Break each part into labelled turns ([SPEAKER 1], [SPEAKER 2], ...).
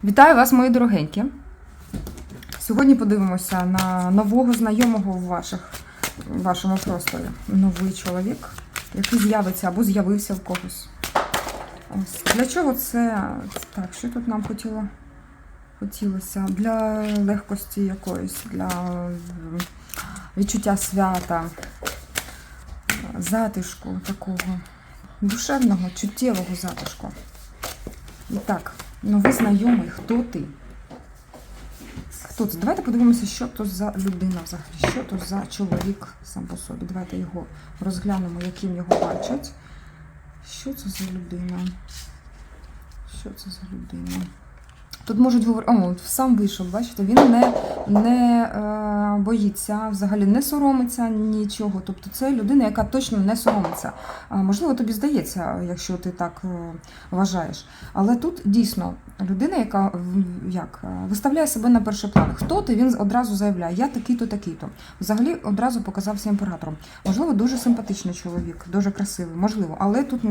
[SPEAKER 1] Вітаю вас, мої дорогенькі! Сьогодні подивимося на нового знайомого в вашому просторі. Новий чоловік, який з'явиться або з'явився в когось. Ось. Для чого це? Так, що тут нам хотілося? Для легкості якоїсь, для відчуття свята, затишку такого, душевного, чуттєвого затишку. І так, новий знайомий, хто ти? Хто це? Давайте подивимося, що то за людина взагалі, що то за чоловік сам по собі. Давайте його розглянемо, яким його бачать. Що це за людина? Що це за людина? Тут можуть говорити, сам вийшов, бачите, він не боїться, взагалі не соромиться нічого. Тобто це людина, яка точно не соромиться. Можливо, тобі здається, якщо ти так вважаєш. Але тут дійсно людина, яка виставляє себе на перший план. Хто ти? Він одразу заявляє, я такий-то, такий-то. Взагалі одразу показався імператором. Можливо, дуже симпатичний чоловік, дуже красивий, можливо. Але тут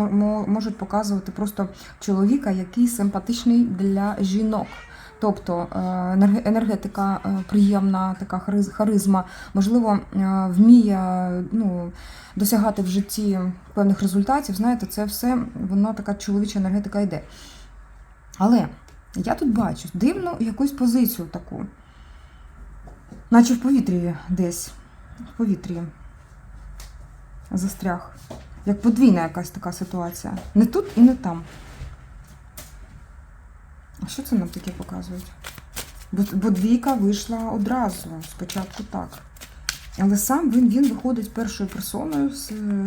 [SPEAKER 1] можуть показувати просто чоловіка, який симпатичний для жінок. Тобто енергетика приємна, така харизма, можливо, вміє досягати в житті певних результатів. Знаєте, це все, воно така чоловіча енергетика йде. Але я тут бачу дивну якусь позицію таку, наче в повітрі десь, в повітрі застряг. Як подвійна якась така ситуація. Не тут і не там. А що це нам таке показують? Бо двійка вийшла одразу, спочатку так. Але сам він виходить першою персоною,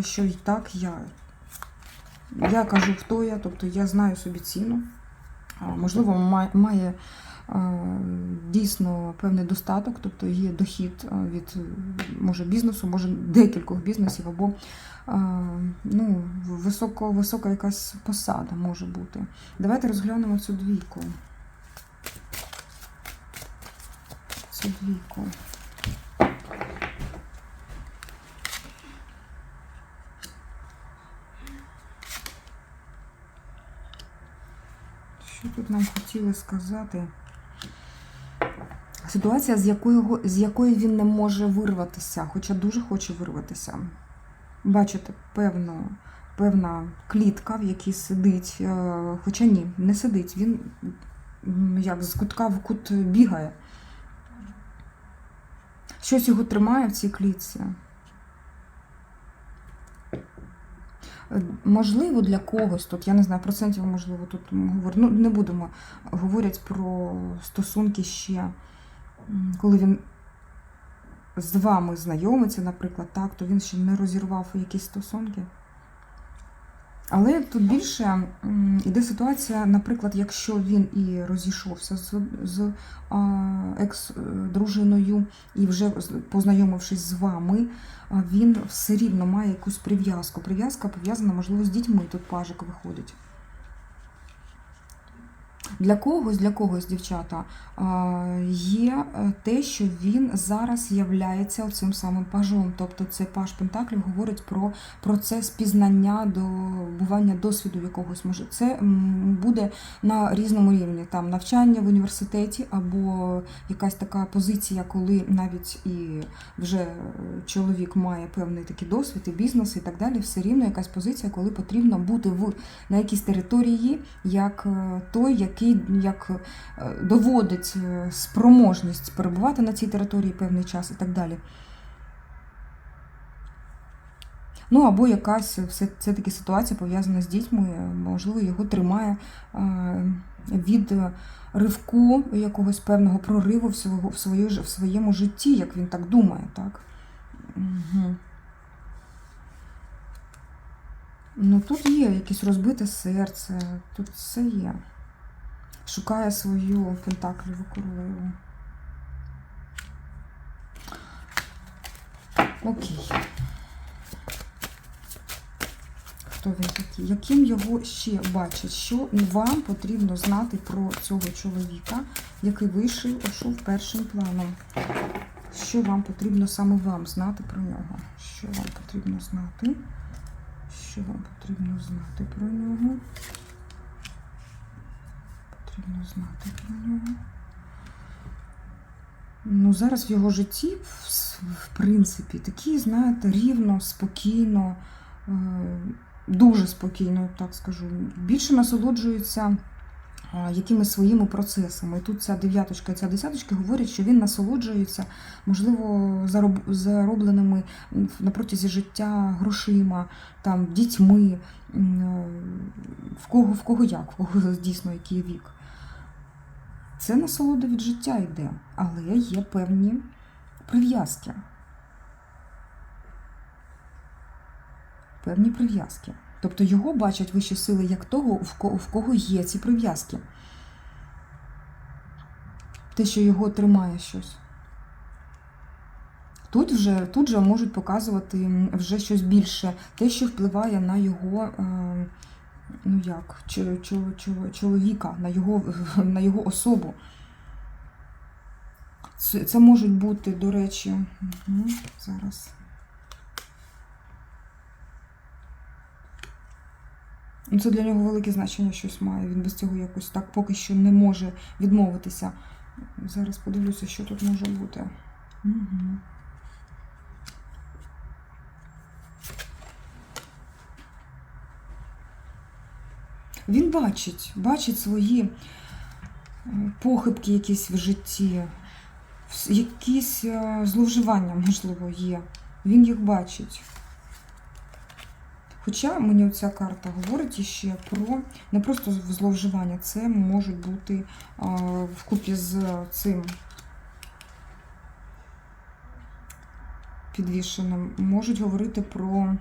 [SPEAKER 1] що і так я. Я кажу, хто я, тобто я знаю собі ціну. Можливо, має дійсно певний достаток, тобто є дохід від, може, бізнесу, може, декількох бізнесів, або висока якась посада може бути. Давайте розглянемо цю двійку. Цю двійку. Що тут нам хотіли сказати? Ситуація, з якої він не може вирватися, хоча дуже хоче вирватися. Бачите, певна клітка, в якій сидить, хоча ні, не сидить, він як з кутка в кут бігає. Щось його тримає в цій клітці. Можливо, для когось, тут, я не знаю, процентів, можливо, тут говорю, не будемо, говорять про стосунки ще, коли він з вами знайомиться, наприклад, так, то він ще не розірвав якісь стосунки. Але тут більше йде ситуація, наприклад, якщо він і розійшовся з екс-дружиною і вже познайомившись з вами, він все рівно має якусь прив'язку. Прив'язка пов'язана, можливо, з дітьми, тут пажик виходить. Для когось, дівчата, є те, що він зараз являється оцим самим пажом. Тобто це паж пентаклів говорить про процес пізнання, добування досвіду якогось. Може, це буде на різному рівні. Там навчання в університеті або якась така позиція, коли навіть і вже чоловік має певний такий досвід, і бізнес, і так далі. Все рівно якась позиція, коли потрібно бути на якійсь території, як той, який доводить спроможність перебувати на цій території певний час і так далі. Або якась все-таки ситуація пов'язана з дітьми, можливо, його тримає від ривку якогось певного прориву в своєму житті, як він так думає, так? Угу. Тут є якесь розбите серце, тут все є. Шукає свою пентакліву королеву. Окей. Хто він такий? Яким його ще бачать? Що вам потрібно знати про цього чоловіка, який вийшов першим планом? Що вам потрібно саме вам знати про нього? Що вам потрібно знати? Що вам потрібно знати про нього? потрібно знати про нього? Ну, зараз в його житті, в принципі, такі, знаєте, рівно, спокійно, дуже спокійно, так скажу, більше насолоджується якимись своїми процесами. І тут ця дев'яточка і ця десяточка говорять, що він насолоджується, можливо, заробленими на протязі життя грошима, там, дітьми, в кого як, в кого дійсно який вік. Це насолода від життя йде, але є певні прив'язки. Певні прив'язки. Тобто його бачать вищі сили як того, в кого є ці прив'язки. Те, що його тримає щось. Тут же можуть показувати вже щось більше. Те, що впливає на його, ну як, чоловіка, на його особу. Це можуть бути, до речі, зараз. Це для нього велике значення щось має. Він без цього якось так поки що не може відмовитися. Зараз подивлюся, що тут може бути. Угу. Він бачить свої похибки якісь в житті, якісь зловживання, можливо, є. Він їх бачить. Хоча мені оця карта говорить іще про не просто зловживання, це можуть бути вкупі з цим підвішеним, можуть говорити про,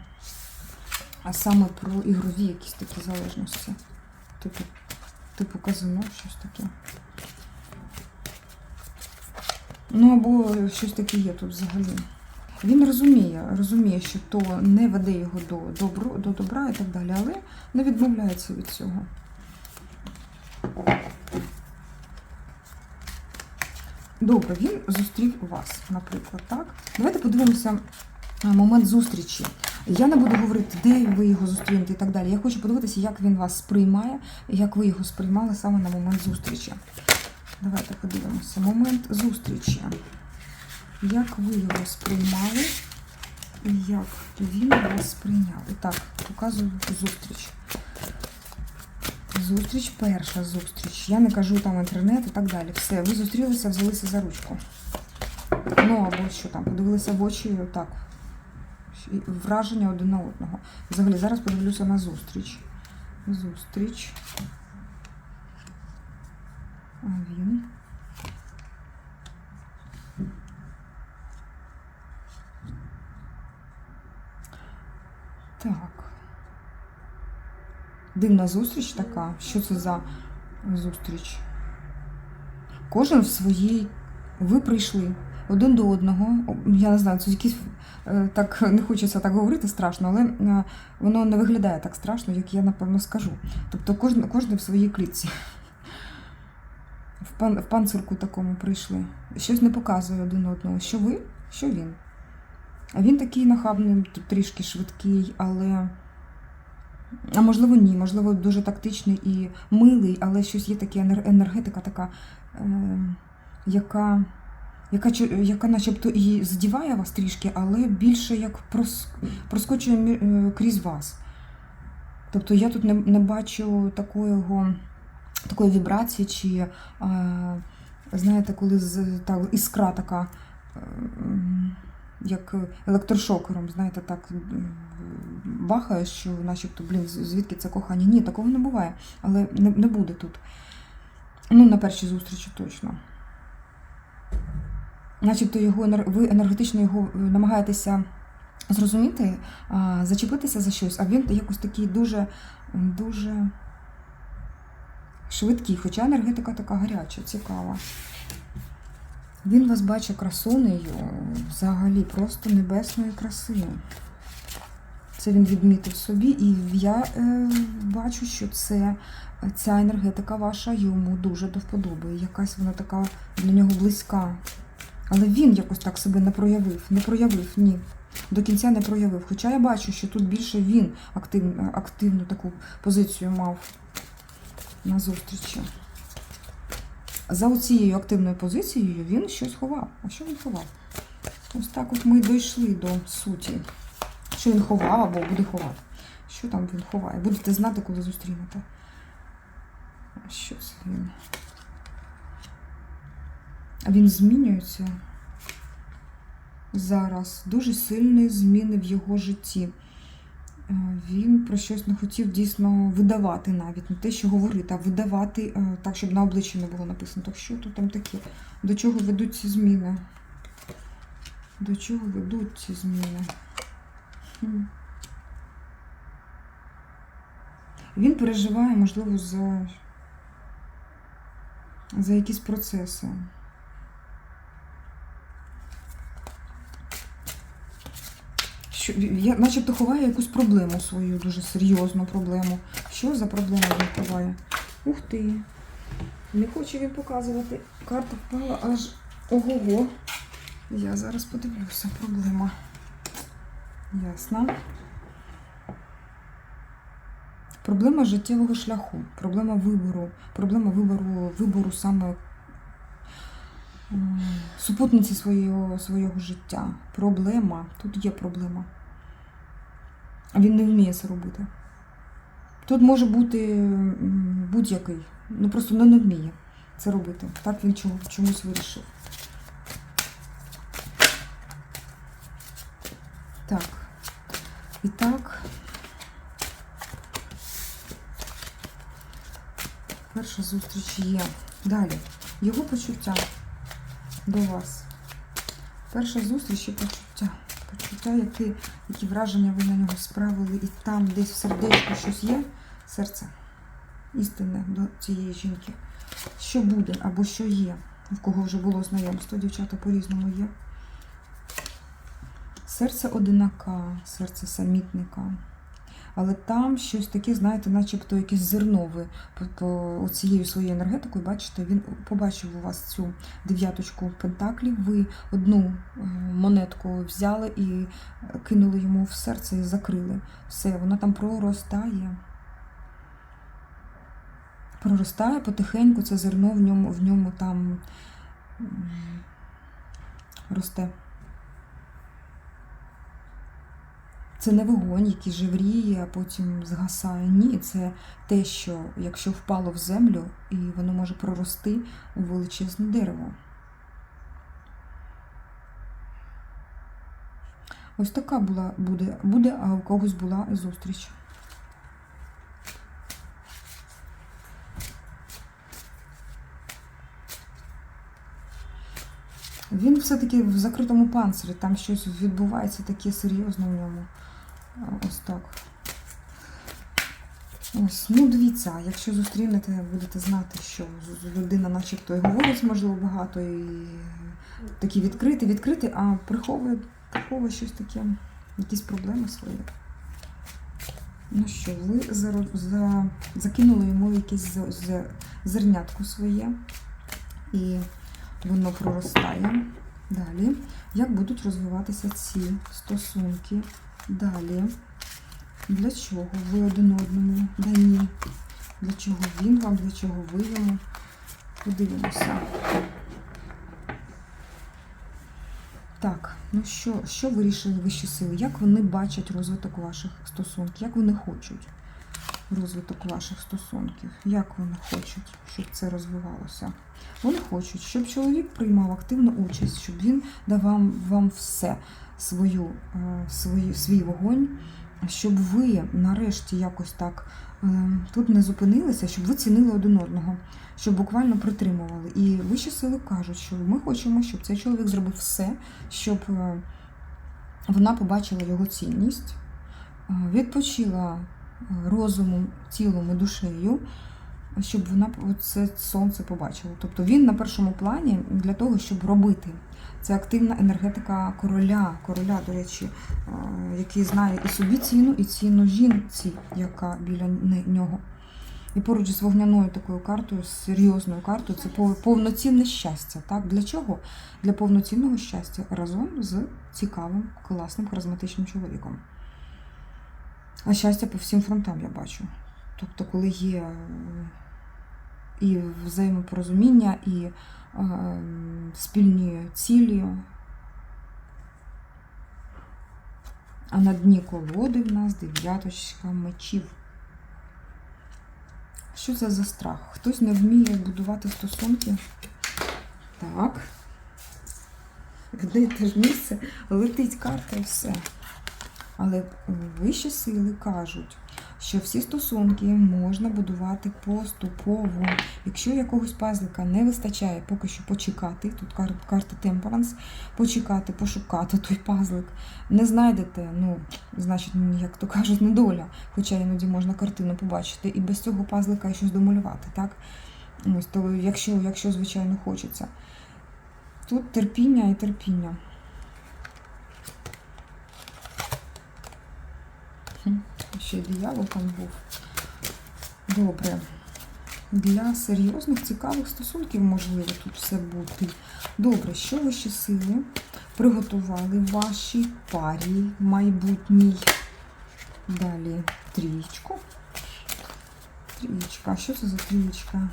[SPEAKER 1] а саме про ігрові якісь такі залежності. Типу казино, щось таке. Ну, або щось таке є тут взагалі. Він розуміє, що то не веде його до добра і так далі, але не відмовляється від цього. Добре, він зустрів вас, наприклад, так? Давайте подивимося момент зустрічі. Я не буду говорити, де ви його зустрінете і так далі. Я хочу подивитися, як він вас сприймає, і як ви його сприймали саме на момент зустрічі. Давайте подивимося. Момент зустрічі. Як ви його сприймали, і як він вас сприйняв. І так, показую зустріч. Зустріч, перша зустріч. Я не кажу там інтернет і так далі. Все, ви зустрілися, взялися за ручку. Ну, або що там, подивилися в очі, так. Враження один на одного. Взагалі, зараз подивлюся на зустріч. Зустріч. А він... Так. Дивна зустріч така. Що це за зустріч? Кожен в своїй... Ви прийшли один до одного. Я не знаю, це якісь... Так, не хочеться так говорити страшно, але воно не виглядає так страшно, як я, напевно, скажу. Тобто кожен в своїй клітці. В панцирку такому прийшли. Щось не показує один одного. Що ви, що він. А він такий нахабний, трішки швидкий, але... А можливо, ні. Можливо, дуже тактичний і милий, але щось є таке, енергетика така, яка начебто і задіває вас трішки, але більше як проскочує крізь вас. Тобто я тут не бачу такої вібрації, чи, знаєте, коли іскра така, як електрошокером, знаєте, так бахає, що начебто, звідки це кохання? Ні, такого не буває, але не буде тут. Ну, на першій зустрічі точно. Начебто ви енергетично його намагаєтеся зрозуміти, зачепитися за щось, а він якось такий дуже швидкий, хоча енергетика така гаряча, цікава. Він вас бачить красунею, взагалі, просто небесної краси. Це він відмітив собі, і я бачу, що ця енергетика ваша йому дуже до вподоби. Якась вона така для нього близька. Але він якось так себе не проявив, ні. До кінця не проявив. Хоча я бачу, що тут більше він активну таку позицію мав на зустрічі. за цією активною позицією він щось ховав. А що він ховав? Ось так от ми дійшли до суті. Що він ховав або буде ховати. Що там він ховає? Будете знати, коли зустрінете. Що це він? Він змінюється зараз. Дуже сильні зміни в його житті. Він про щось не хотів дійсно видавати навіть. Не те, що говорити, а видавати так, щоб на обличчі не було написано. Так що тут там таке? До чого ведуть ці зміни? До чого ведуть ці зміни? Він переживає, можливо, за якісь процеси. Начебто ховає якусь проблему свою, дуже серйозну проблему. Що за проблема він ховає? Ух ти! Не хоче він показувати. Карта впала аж ого-го. Я зараз подивлюся. Проблема. Ясно. Проблема життєвого шляху, проблема вибору саме супутниці свого життя. Проблема, тут є проблема. Він не вміє це робити. Тут може бути будь-який, просто не вміє це робити. Так він чомусь вирішив. Так, і так. Перша зустріч є. Далі. Його почуття до вас. Перша зустріч і почуття. Почуття, які враження ви на нього справили. І там десь в сердечку щось є. Серце. Істинне до цієї жінки. Що буде або що є. В кого вже було знайомство. Дівчата по-різному є. Серце одинака. Серце самітника. Але там щось таке, знаєте, начебто якесь зерно. Ви по цією своєю енергетикою, бачите, він побачив у вас цю дев'яточку пентаклів, ви одну монетку взяли і кинули йому в серце і закрили. Все, вона там проростає. Проростає потихеньку, це зерно в ньому там росте. Це не вогонь, який жевріє, а потім згасає. Ні, це те, що якщо впало в землю, і воно може прорости у величезне дерево. Ось така буде, а у когось була зустріч. Він все-таки в закритому панцирі, там щось відбувається таке серйозне в ньому. Ось так. Ось, дивіться, якщо зустрінете, будете знати, що людина начебто і говорить, можливо, багато, і такі відкриті, а приховує щось таке, якісь проблеми свої. Ну що, ви закинули йому якесь зернятко своє, і воно проростає. Далі. Як будуть розвиватися ці стосунки? Далі. Для чого ви один одному дані? Для чого він вам, для чого ви йому? Подивимося. Так, ну що вирішили вищі сили? Як вони бачать розвиток ваших стосунків? Як вони хочуть розвиток ваших стосунків? Як вони хочуть, щоб це розвивалося? Вони хочуть, щоб чоловік приймав активну участь, щоб він давав вам все, свій вогонь, щоб ви нарешті якось так тут не зупинилися, щоб ви цінили один одного, щоб буквально притримували. І вищі сили кажуть, що ми хочемо, щоб цей чоловік зробив все, щоб вона побачила його цінність, відпочила розумом, тілом і душею, щоб вона це сонце побачила. Тобто він на першому плані для того, щоб робити. Це активна енергетика короля, до речі, який знає і собі ціну, і ціну жінці, яка біля нього. І поруч з вогняною такою картою, з серйозною картою, це повноцінне щастя. Так? Для чого? Для повноцінного щастя разом з цікавим, класним, харизматичним чоловіком. А щастя по всім фронтам я бачу. Тобто, коли є і взаємопорозуміння, і спільні цілі. А на дні колоди в нас 9 мечів. Що це за страх? Хтось не вміє будувати стосунки. Так. В одне і те ж місце летить карта і все. Але вищі сили кажуть, що всі стосунки можна будувати поступово. Якщо якогось пазлика не вистачає, поки що почекати, тут карта Темперанс, почекати, пошукати той пазлик, не знайдете, значить, як то кажуть, недоля, хоча іноді можна картину побачити, і без цього пазлика щось домалювати, так? Ось, то якщо, звичайно, хочеться. Тут терпіння і терпіння. Ще й диявол там був. Добре. Для серйозних, цікавих стосунків можливо тут все бути. Добре, що вищі сили приготували вашій парі майбутній? Далі трієчку. Трієчка. А що це за трієчка?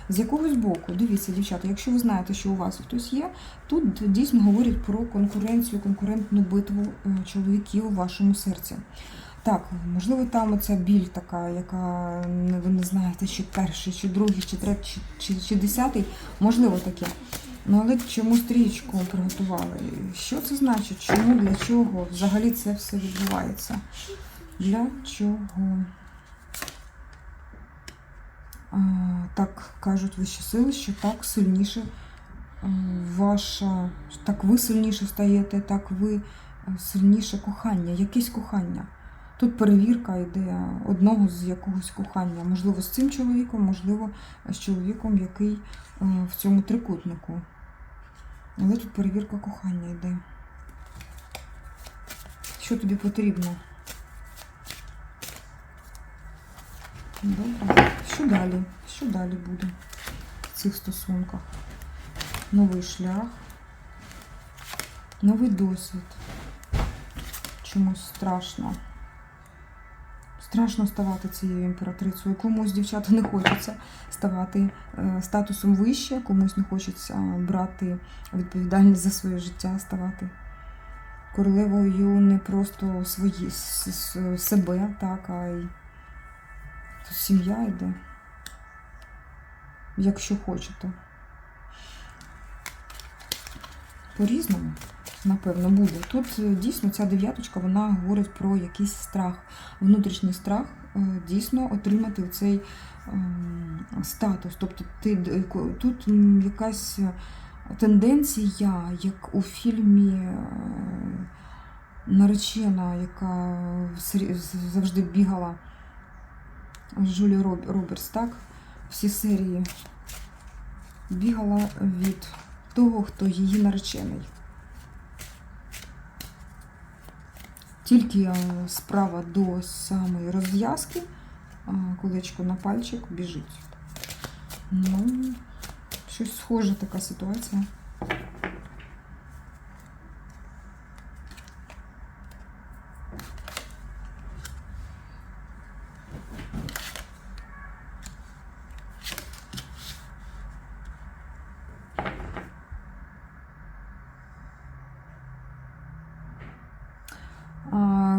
[SPEAKER 1] З якогось боку, дивіться, дівчата, якщо ви знаєте, що у вас хтось є, тут дійсно говорять про конкуренцію, конкурентну битву чоловіків у вашому серці. Так, можливо, там оця біль така, яка ви не знаєте, чи перший, чи другий, чи третій, чи 10-й, можливо таке. Але чому стрічку приготували? Що це значить? Чому, для чого взагалі це все відбувається? Для чого? Так кажуть вищі сили, що так сильніше так ви сильніше стаєте, так ви сильніше кохання, якесь кохання. Тут перевірка йде одного з якогось кохання. Можливо, з цим чоловіком, можливо, з чоловіком, який в цьому трикутнику. Але тут перевірка кохання йде. Що тобі потрібно? Добре. Що далі? Що далі буде в цих стосунках? Новий шлях, новий досвід. Чомусь страшно. Страшно ставати цією імператрицею. Комусь, дівчата, не хочеться ставати статусом вище, комусь не хочеться брати відповідальність за своє життя, ставати королевою не просто себе, так, а й тут сім'я йде, якщо хочете. По-різному, напевно, буде. Тут дійсно ця 9-ка, вона говорить про якийсь страх, внутрішній страх дійсно отримати цей статус. Тобто тут якась тенденція, як у фільмі наречена, яка завжди бігала, Джулія Робертс, так? Всі серії бігала від того, хто її наречений. Тільки справа до самої розв'язки, колечко на пальчик біжить. Щось схоже, така ситуація.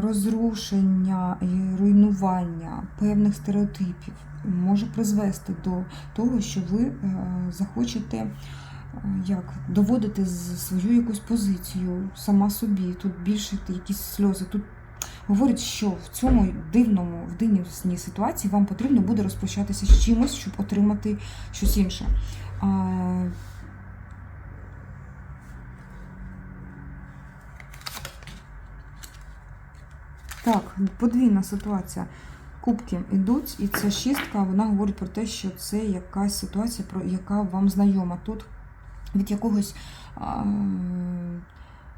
[SPEAKER 1] Розрушення і руйнування певних стереотипів може призвести до того, що ви захочете доводити свою якусь позицію сама собі. Тут більше якісь сльози. Тут говорить, що в цьому дивній ситуації вам потрібно буде розпрощатися з чимось, щоб отримати щось інше. Так, подвійна ситуація. Кубки йдуть, і ця 6, вона говорить про те, що це якась ситуація, яка вам знайома. Тут від якогось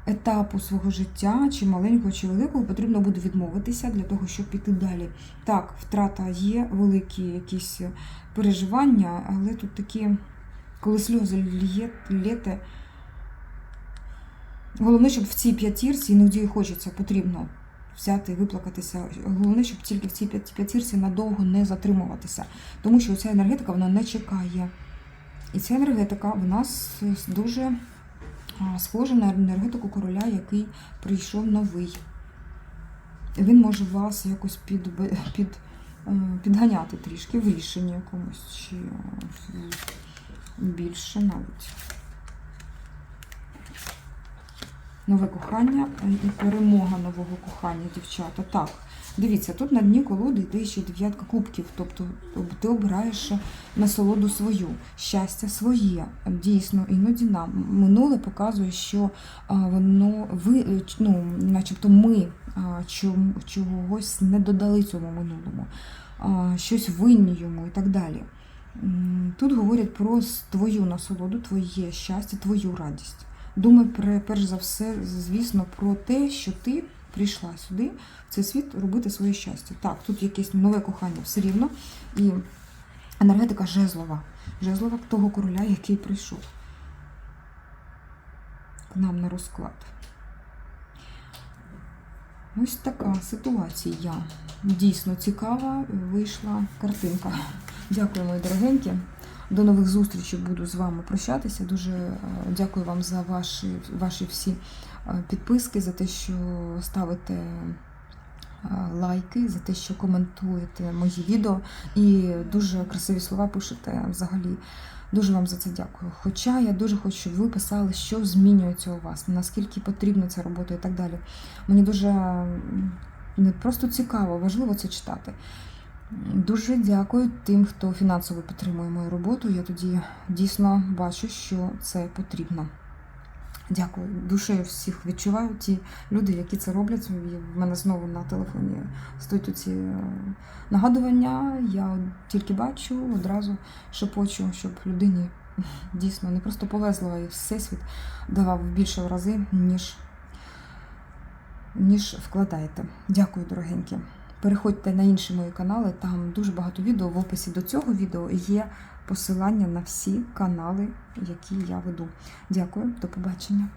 [SPEAKER 1] етапу свого життя, чи маленького, чи великого, потрібно буде відмовитися для того, щоб піти далі. Так, втрата є, великі якісь переживання, але тут такі, коли сльози лєте, головне, щоб в цій 5 іноді хочеться, потрібно взяти і виплакатися. Головне, щоб тільки в цій п'ятірці надовго не затримуватися. Тому що ця енергетика, вона не чекає. І ця енергетика в нас дуже схожа на енергетику короля, який прийшов новий. Він може вас якось підганяти трішки в рішенні якомусь, чи більше навіть. Нове кохання і перемога нового кохання, дівчата. Так, дивіться, тут на дні колоди йде ще 9 кубків, тобто ти обираєш насолоду свою, щастя своє. Дійсно, іноді нам минуле показує, що воно, начебто ми чогось не додали цьому минулому, щось винні йому і так далі. Тут говорять про твою насолоду, твоє щастя, твою радість. Думай, перш за все, звісно, про те, що ти прийшла сюди, в цей світ, робити своє щастя. Так, тут якесь нове кохання все рівно. І енергетика жезлова. Жезлова того короля, який прийшов к нам на розклад. Ось така ситуація. Дійсно цікава вийшла картинка. Дякую, мої дорогенькі. До нових зустрічей, буду з вами прощатися. Дуже дякую вам за ваші всі підписки, за те, що ставите лайки, за те, що коментуєте мої відео і дуже красиві слова пишете взагалі. Дуже вам за це дякую. Хоча я дуже хочу, щоб ви писали, що змінюється у вас, наскільки потрібна ця робота і так далі. Мені дуже не просто цікаво, важливо це читати. Дуже дякую тим, хто фінансово підтримує мою роботу. Я тоді дійсно бачу, що це потрібно. Дякую. Душею всіх відчуваю. Ті люди, які це роблять. В мене знову на телефоні стоять ці нагадування. Я тільки бачу, одразу шепочу, щоб людині дійсно не просто повезло, а й Всесвіт давав більше в рази, ніж вкладаєте. Дякую, дорогенькі. Переходьте на інші мої канали, там дуже багато відео. В описі до цього відео є посилання на всі канали, які я веду. Дякую, до побачення.